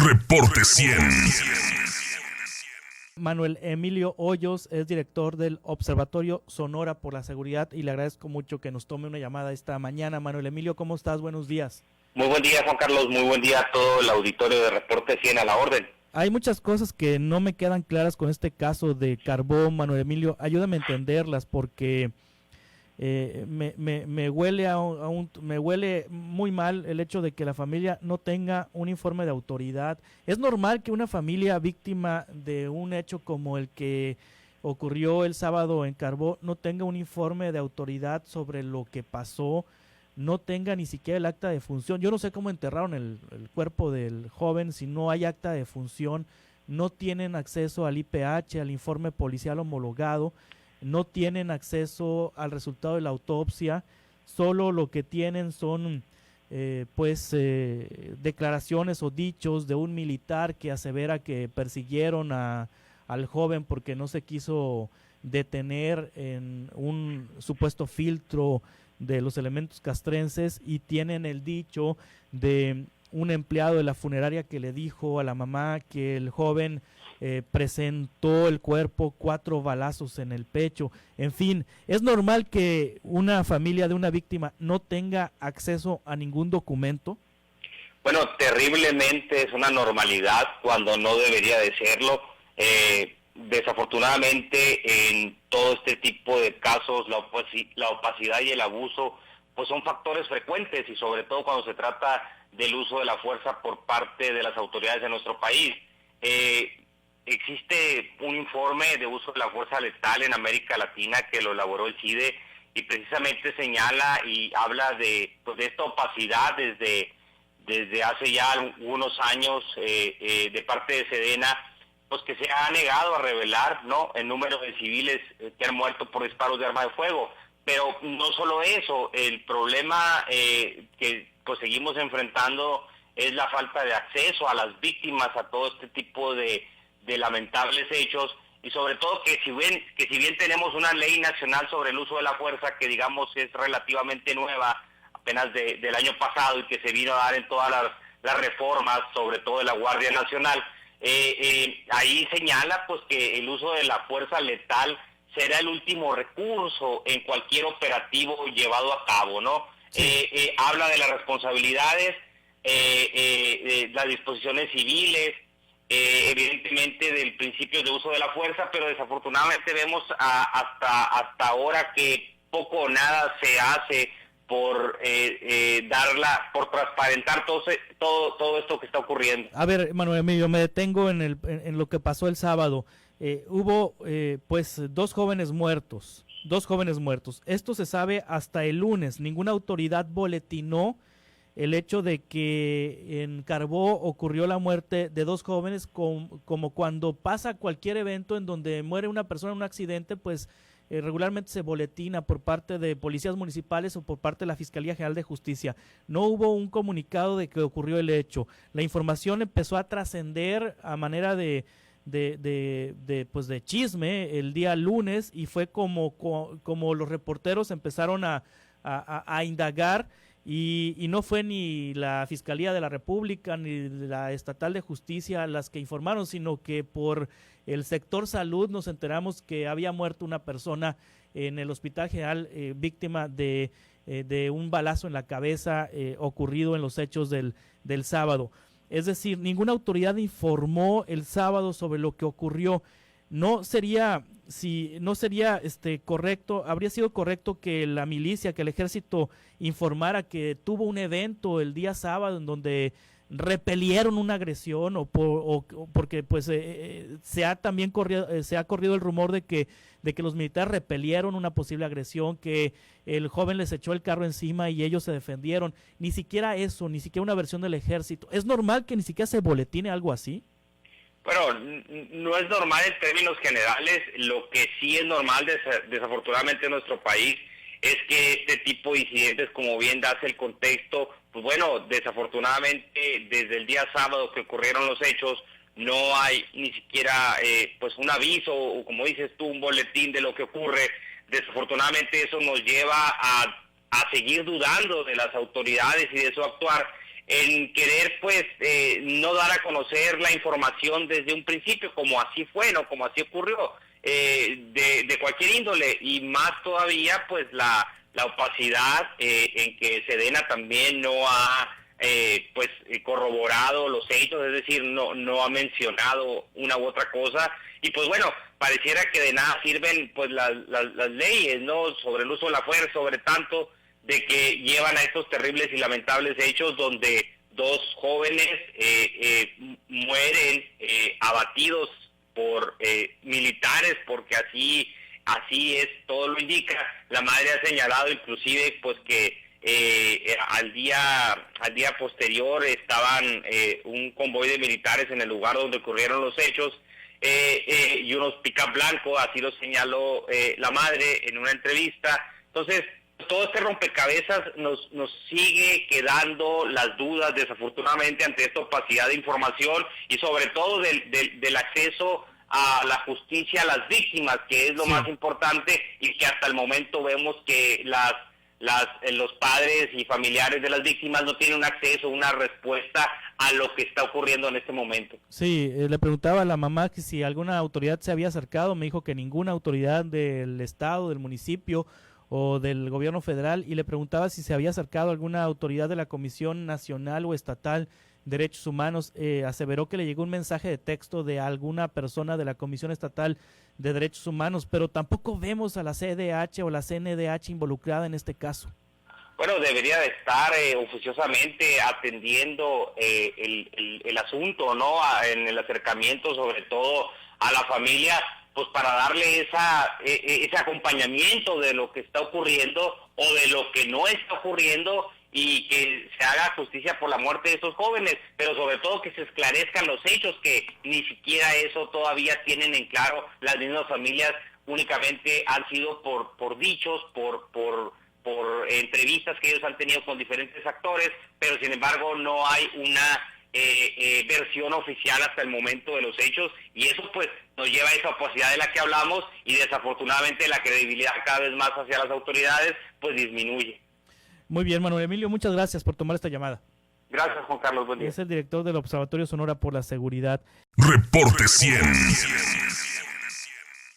Reporte 100. Manuel Emilio Hoyos es director del Observatorio Sonora por la Seguridad y le agradezco mucho que nos tome una llamada esta mañana. Manuel Emilio, ¿cómo estás? Buenos días. Muy buen día, Juan Carlos. Muy buen día a todo el auditorio de Reporte 100 a la orden. Hay muchas cosas que no me quedan claras con este caso de Carbó, Manuel Emilio. Ayúdame a entenderlas porque me huele me huele muy mal el hecho de que la familia no tenga un informe de autoridad. ¿Es normal que una familia víctima de un hecho como el que ocurrió el sábado en Carbó no tenga un informe de autoridad sobre lo que pasó, no tenga ni siquiera el acta de función? Yo no sé cómo enterraron el cuerpo del joven si no hay acta de función, no tienen acceso al IPH, al informe policial homologado, no tienen acceso al resultado de la autopsia, solo lo que tienen son declaraciones o dichos de un militar que asevera que persiguieron al joven porque no se quiso detener en un supuesto filtro de los elementos castrenses, y tienen el dicho de un empleado de la funeraria que le dijo a la mamá que el joven presentó el cuerpo 4 balazos en el pecho. En fin, ¿es normal que una familia de una víctima no tenga acceso a ningún documento? Bueno, terriblemente es una normalidad cuando no debería de serlo. Desafortunadamente, en todo este tipo de casos, la opacidad y el abuso pues son factores frecuentes, y sobre todo cuando se trata del uso de la fuerza por parte de las autoridades de nuestro país. Existe un informe de uso de la fuerza letal en América Latina que lo elaboró el CIDE, y precisamente señala y habla de esta opacidad desde hace ya algunos años de parte de Sedena, pues que se ha negado a revelar, ¿no?, el número de civiles que han muerto por disparos de arma de fuego. Pero no solo eso, el problema que pues seguimos enfrentando es la falta de acceso a las víctimas a todo este tipo de lamentables hechos, y sobre todo que si bien tenemos una ley nacional sobre el uso de la fuerza que digamos es relativamente nueva, apenas del año pasado, y que se vino a dar en todas las reformas, sobre todo de la Guardia Nacional, ahí señala pues que el uso de la fuerza letal será el último recurso en cualquier operativo llevado a cabo, ¿no? Sí. Habla de las responsabilidades, las disposiciones civiles, evidentemente del principio de uso de la fuerza, pero desafortunadamente vemos hasta ahora que poco o nada se hace por por transparentar todo esto que está ocurriendo. A ver, Manuel Emilio, me detengo en lo que pasó el sábado. Hubo pues dos jóvenes muertos. Esto se sabe hasta el lunes. Ninguna autoridad boletinó el hecho de que en Carbó ocurrió la muerte de dos jóvenes, como cuando pasa cualquier evento en donde muere una persona en un accidente, pues regularmente se boletina por parte de policías municipales o por parte de la Fiscalía General de Justicia. No hubo un comunicado de que ocurrió el hecho. La información empezó a trascender a manera de chisme el día lunes, y fue como los reporteros empezaron a indagar, y no fue ni la Fiscalía de la República ni la Estatal de Justicia las que informaron, sino que por el sector salud nos enteramos que había muerto una persona en el Hospital General víctima de un balazo en la cabeza ocurrido en los hechos del sábado. Es decir, ninguna autoridad informó el sábado sobre lo que ocurrió. No sería correcto, habría sido correcto que la milicia, que el ejército informara que tuvo un evento el día sábado en donde repelieron una agresión, porque pues se ha corrido el rumor de que los militares repelieron una posible agresión, que el joven les echó el carro encima y ellos se defendieron. Ni siquiera eso, ni siquiera una versión del ejército. ¿Es normal que ni siquiera se boletine algo así? Bueno, no es normal en términos generales. Lo que sí es normal, desafortunadamente en nuestro país, es que este tipo de incidentes, como bien das el contexto, pues bueno, desafortunadamente desde el día sábado que ocurrieron los hechos, no hay ni siquiera pues un aviso, o como dices tú, un boletín de lo que ocurre. Desafortunadamente eso nos lleva a seguir dudando de las autoridades y de su actuar. en querer pues no dar a conocer la información desde un principio, como así fue, ¿no? Como así ocurrió, de cualquier índole, y más todavía pues la opacidad en que Sedena también no ha corroborado los hechos, es decir, no ha mencionado una u otra cosa, y pues bueno, pareciera que de nada sirven pues las leyes, ¿no? Sobre el uso de la fuerza, sobre tanto de que llevan a estos terribles y lamentables hechos donde dos jóvenes mueren abatidos por militares, porque así es, todo lo indica. La madre ha señalado inclusive pues que al día posterior estaban un convoy de militares en el lugar donde ocurrieron los hechos, y unos pick-up blancos, así lo señaló la madre en una entrevista. Entonces, todo este rompecabezas nos sigue quedando las dudas, desafortunadamente, ante esta opacidad de información, y sobre todo del acceso a la justicia a las víctimas, que es lo más importante, y que hasta el momento vemos que los padres y familiares de las víctimas no tienen un acceso, una respuesta a lo que está ocurriendo en este momento. Sí, le preguntaba a la mamá que si alguna autoridad se había acercado, me dijo que ninguna autoridad del estado, del municipio o del gobierno federal, y le preguntaba si se había acercado alguna autoridad de la Comisión Nacional o Estatal de Derechos Humanos. Aseveró que le llegó un mensaje de texto de alguna persona de la Comisión Estatal de Derechos Humanos, pero tampoco vemos a la CDH o la CNDH involucrada en este caso. Bueno, debería de estar oficiosamente atendiendo el asunto, ¿no? En el acercamiento, sobre todo a la familia, pues para darle ese acompañamiento de lo que está ocurriendo o de lo que no está ocurriendo, y que se haga justicia por la muerte de estos jóvenes, pero sobre todo que se esclarezcan los hechos, que ni siquiera eso todavía tienen en claro las mismas familias. Únicamente han sido por dichos, por entrevistas que ellos han tenido con diferentes actores, pero sin embargo no hay una versión oficial hasta el momento de los hechos, y eso pues nos lleva a esa opacidad de la que hablamos, y desafortunadamente la credibilidad cada vez más hacia las autoridades pues disminuye. Muy bien, Manuel Emilio, muchas gracias por tomar esta llamada. Gracias, Juan Carlos, buen día. Es el director del Observatorio Sonora por la Seguridad. Reporte 100.